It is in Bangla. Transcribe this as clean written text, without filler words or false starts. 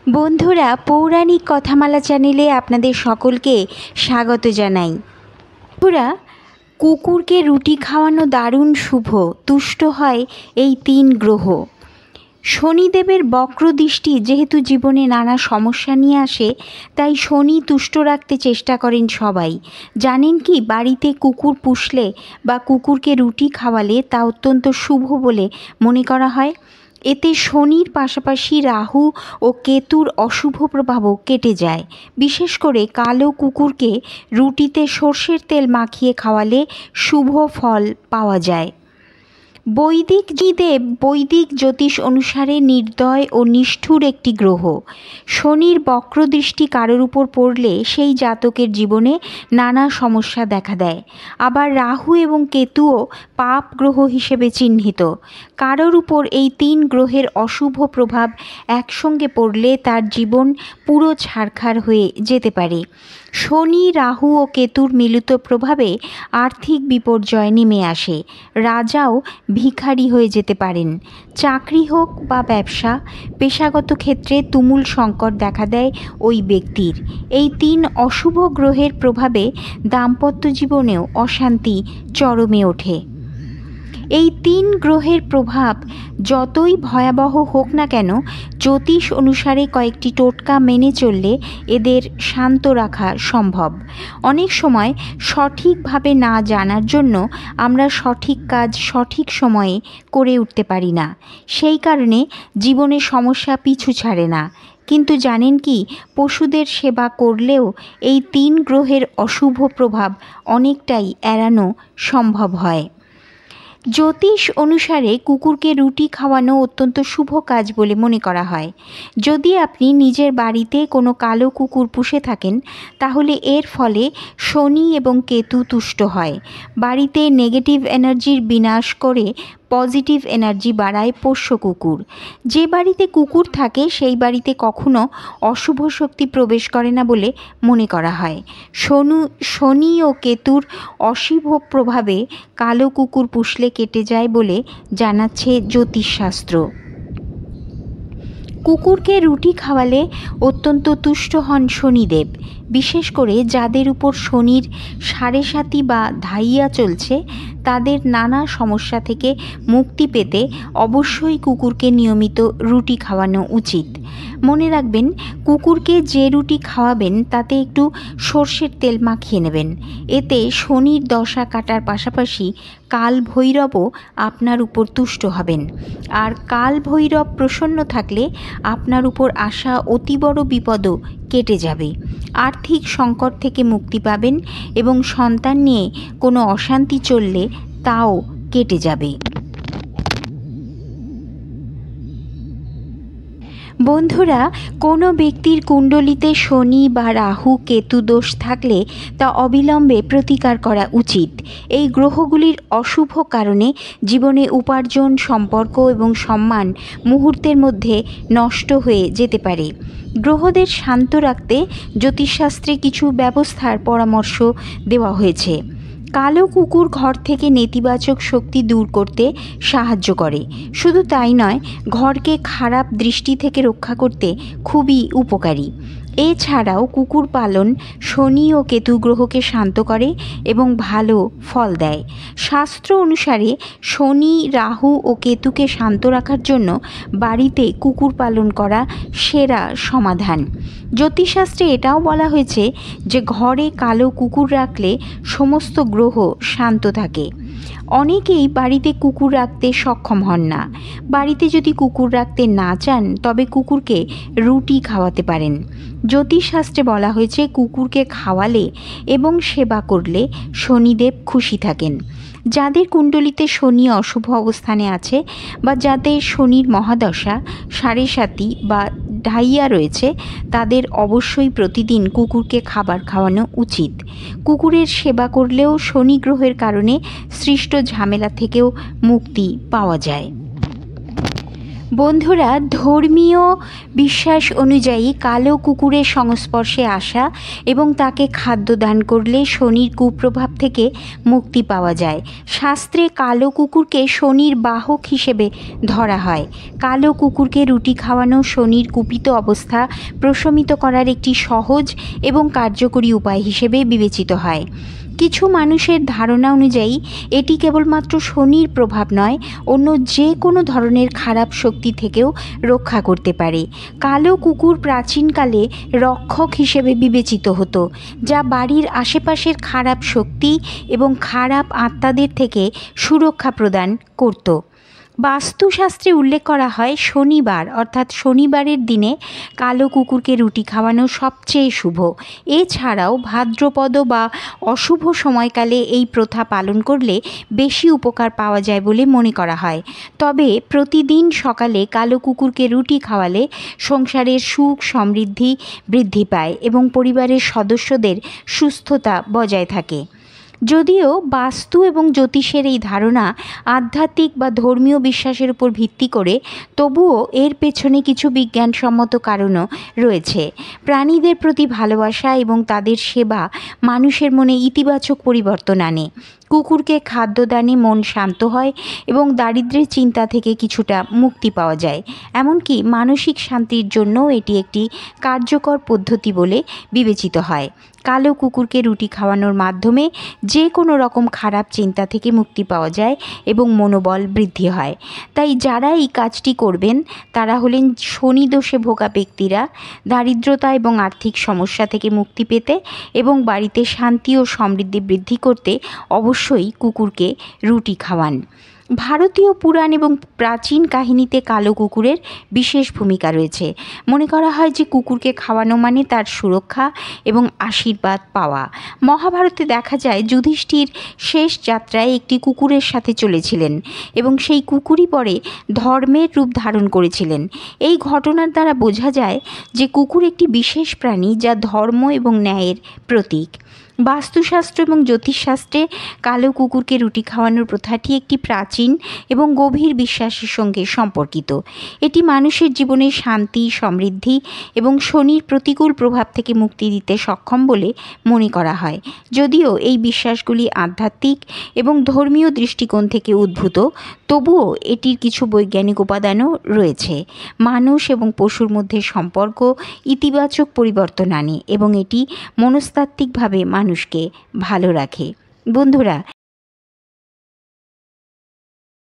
বন্ধুরা, পৌরাণিক কথামালা চ্যানেলে আপনাদের সকলকে স্বাগত জানাই। বন্ধুরা, কুকুরকে রুটি খাওয়ানো দারুণ শুভ, তুষ্ট হয় এই 3 গ্রহ। শনিদেবের বক্রদৃষ্টি যেহেতু জীবনে নানা সমস্যা নিয়ে আসে, তাই শনি তুষ্ট রাখতে চেষ্টা করেন সবাই। জানেন কি, বাড়িতে কুকুর পুষলে বা কুকুরকে রুটি খাওয়ালে তা অত্যন্ত শুভ বলে মনে করা হয়। এতে শনির পাশাপাশি রাহু ও কেতুর অশুভ প্রভাবও কেটে যায়। বিশেষ করে কালো কুকুরকে রুটিতে সর্ষের তেল মাখিয়ে খাওয়ালে শুভ ফল পাওয়া যায়। বৈদিক জ্যোতিষ অনুসারে নির্দয় ও নিষ্ঠুর একটি গ্রহ। শনির বক্রদৃষ্টি কারোর উপর পড়লে সেই জাতকের জীবনে নানা সমস্যা দেখা দেয়। আবার রাহু এবং কেতুও পাপ গ্রহ হিসেবে চিহ্নিত। কারোর উপর এই 3 গ্রহের অশুভ প্রভাব একসঙ্গে পড়লে তার জীবন পুরো ছারখার হয়ে যেতে পারে। শনি, রাহু ও কেতুর মিলিত প্রভাবে আর্থিক বিপর্যয় নেমে আসে। রাজাও ভিখারি হয়ে যেতে পারেন। চাকরি হোক বা ব্যবসা, পেশাগত ক্ষেত্রে তুমুল সংকট দেখা দেয় ওই ব্যক্তির। এই 3 অশুভ গ্রহের প্রভাবে দাম্পত্য জীবনেও অশান্তি চরমে ওঠে। এই 3 গ্রহের প্রভাব যতই ভয়াবহ হোক না কেন, জ্যোতিষ অনুসারে কয়েকটি টোটকা মেনে চললে এদের শান্ত রাখা সম্ভব। অনেক সময় সঠিকভাবে না জানার জন্য আমরা সঠিক কাজ সঠিক সময়ে করে উঠতে পারি না। সেই কারণে জীবনে সমস্যা পিছু ছাড়ে না। কিন্তু জানেন কি, পশুদের সেবা করলেও এই 3 গ্রহের অশুভ প্রভাব অনেকটাই এড়ানো সম্ভব হয়। জ্যোতিষ অনুসারে কুকুরকে রুটি খাওয়ানো অত্যন্ত শুভ কাজ বলে মনে করা হয়। যদি আপনি নিজের বাড়িতে কোনো কালো কুকুর পুষে থাকেন, তাহলে এর ফলে শনি এবং কেতু তুষ্ট হয়। বাড়িতে নেগেটিভ এনার্জির বিনাশ করে পজিটিভ এনার্জি বাড়ায় পোষ্য কুকুর। যে বাড়িতে কুকুর থাকে সেই বাড়িতে কখনো অশুভ শক্তি প্রবেশ করে না বলে মনে করা হয়। শনি ও কেতুর অশুভ প্রভাবে কালো কুকুর পুষলে কেটে যায় বলে জানাচ্ছে জ্যোতিষশাস্ত্র। কুকুরকে রুটি খাওয়ালে অত্যন্ত তুষ্ট হন শনিদেব। বিশেষ করে যাদের উপর শনির 7.5 বা ধাইয়া চলছে, তাদের নানা সমস্যা থেকে মুক্তি পেতে অবশ্যই কুকুরকে নিয়মিত রুটি খাওয়ানো উচিত। মনে রাখবেন, কুকুরকে যে রুটি খাওয়াবেন তাতে একটু সর্ষের তেল মাখিয়ে নেবেন। এতে শনির দশা কাটার পাশাপাশি কাল ভৈরবও আপনার উপর তুষ্ট হবেন। আর কাল ভৈরব প্রসন্ন থাকলে আপনার উপর আসা অতি বড় বিপদও কেটে যাবে। আর্থিক সংকট থেকে মুক্তি পাবেন এবং সন্তান নিয়ে কোনো অশান্তি চললে তাও কেটে যাবে। বন্ধুরা, কোনো ব্যক্তির কুণ্ডলিতে শনি বা রাহু কেতু দোষ থাকলে তা অবিলম্বে প্রতিকার করা উচিত। এই গ্রহগুলির অশুভ কারণে জীবনে উপার্জন, সম্পর্ক এবং সম্মান মুহূর্তের মধ্যে নষ্ট হয়ে যেতে পারে। গ্রহদের শান্ত রাখতে জ্যোতিষশাস্ত্রে কিছু ব্যবস্থার পরামর্শ দেওয়া হয়েছে। কালো কুকুর ঘর থেকে নেতিবাচক শক্তি দূর করতে সাহায্য করে। শুধু তাই নয়, ঘরকে খারাপ দৃষ্টি থেকে রক্ষা করতে খুবই উপকারী। এছাড়াও কুকুর পালন শনি ও কেতু গ্রহকে শান্ত করে এবং ভালো ফল দেয়। শাস্ত্র অনুসারে শনি, রাহু ও কেতুকে শান্ত রাখার জন্য বাড়িতে কুকুর পালন করা সেরা সমাধান। জ্যোতিষশাস্ত্রে এটাও বলা হয়েছে যে ঘরে কালো কুকুর রাখলে সমস্ত গ্রহ শান্ত থাকে। অনেকেই বাড়িতে কুকুর রাখতে সক্ষম হন না। বাড়িতে যদি কুকুর রাখতে না চান, তবে কুকুরকে রুটি খাওয়াতে পারেন। জ্যোতিষশাস্ত্রে বলা হয়েছে কুকুরকে খাওয়ালে এবং সেবা করলে শনিদেব খুশি থাকেন। যাদের কুণ্ডলিতে শনি অশুভ অবস্থানে আছে বা যাদের শনির মহাদশা 7.5 বা ঢাইয়া রয়েছে, তাদের অবশ্যই প্রতিদিন কুকুরকে খাবার খাওয়ানো উচিত। কুকুরের সেবা করলেও শনি গ্রহের কারণে সৃষ্ট ঝামেলা থেকেও মুক্তি পাওয়া যায়। বন্ধুরা, ধর্মীয় বিশ্বাস অনুযায়ী কালো কুকুরের সংস্পর্শে আসা এবং তাকে খাদ্য দান করলে শনির কুপ্রভাব থেকে মুক্তি পাওয়া যায়। শাস্ত্রে কালো কুকুরকে শনির বাহক হিসেবে ধরা হয়। কালো কুকুরকে রুটি খাওয়ানো শনির কুপিত অবস্থা প্রশমিত করার একটি সহজ এবং কার্যকরী উপায় হিসেবে বিবেচিত হয়। কিছু মানুষের ধারণা অনুযায়ী এটি কেবলমাত্র শনির প্রভাব নয়, অন্য যে কোনো ধরনের খারাপ শক্তি থেকেও রক্ষা করতে পারে। কালো কুকুর প্রাচীনকালে রক্ষক হিসেবে বিবেচিত হতো, যা বাড়ির আশেপাশের খারাপ শক্তি এবং খারাপ আত্মাদের থেকে সুরক্ষা প্রদান করত। বাস্তুশাস্ত্রে উল্লেখ করা হয় শনিবার অর্থাৎ শনিবারের দিনে কালো কুকুরকে রুটি খাওয়ানো সবচেয়ে শুভ। এছাড়াও ভাদ্রপদ বা অশুভ সময়কালে এই প্রথা পালন করলে বেশি উপকার পাওয়া যায় বলে মনে করা হয়। তবে প্রতিদিন সকালে কালো কুকুরকে রুটি খাওয়ালে সংসারের সুখ সমৃদ্ধি বৃদ্ধি পায় এবং পরিবারের সদস্যদের সুস্থতা বজায় থাকে। যদিও বাস্তু এবং জ্যোতিষের এই ধারণা আধ্যাত্মিক বা ধর্মীয় বিশ্বাসের উপর ভিত্তি করে, তবুও এর পেছনে কিছু বিজ্ঞানসম্মত কারণও রয়েছে। প্রাণীদের প্রতি ভালোবাসা এবং তাদের সেবা মানুষের মনে ইতিবাচক পরিবর্তন আনে। কুকুরকে খাদ্যদানে মন শান্ত হয় এবং দারিদ্র্যের চিন্তা থেকে কিছুটা মুক্তি পাওয়া যায়। এমনকি মানসিক শান্তির জন্যও এটি একটি কার্যকর পদ্ধতি বলে বিবেচিত হয়। কালো কুকুরকে রুটি খাওয়ানোর মাধ্যমে যে কোনো রকম খারাপ চিন্তা থেকে মুক্তি পাওয়া যায় এবং মনোবল বৃদ্ধি হয়। তাই যারা এই কাজটি করবেন তারা হলেন শনি দোষে ভোগা ব্যক্তিরা, দারিদ্রতা এবং আর্থিক সমস্যা থেকে মুক্তি পেতে এবং বাড়িতে শান্তি ও সমৃদ্ধি বৃদ্ধি করতে অবশ্যই কুকুরকে রুটি খাওয়ান। ভারতীয় পুরাণ এবং প্রাচীন কাহিনীতে কালো কুকুরের বিশেষ ভূমিকা রয়েছে। মনে করা হয় যে কুকুরকে খাওয়ানো মানে তার সুরক্ষা এবং আশীর্বাদ পাওয়া। মহাভারতে দেখা যায় যুধিষ্ঠির শেষ যাত্রায় একটি কুকুরের সাথে চলেছিলেন এবং সেই কুকুরই পরে ধর্মের রূপ ধারণ করেছিলেন। এই ঘটনার দ্বারা বোঝা যায় যে কুকুর একটি বিশেষ প্রাণী যা ধর্ম এবং ন্যায়ের প্রতীক। বাস্তুশাস্ত্র এবং জ্যোতিষশাস্ত্রে কালো কুকুরকে রুটি খাওয়ানোর প্রথাটি একটি প্রাচীন এবং গভীর বিশ্বাসের সঙ্গে সম্পর্কিত। এটি মানুষের জীবনে শান্তি, সমৃদ্ধি এবং শনির প্রতিকূল প্রভাব থেকে মুক্তি দিতে সক্ষম বলে মনে করা হয়। যদিও এই বিশ্বাসগুলি আধ্যাত্মিক এবং ধর্মীয় দৃষ্টিকোণ থেকে উদ্ভূত, তবুও এটির কিছু বৈজ্ঞানিক উপাদানও রয়েছে। মানুষ এবং পশুর মধ্যে সম্পর্ক ইতিবাচক পরিবর্তন আনে এবং এটি মনস্তাত্ত্বিকভাবে মানুষকে ভালো রাখে। বন্ধুরা,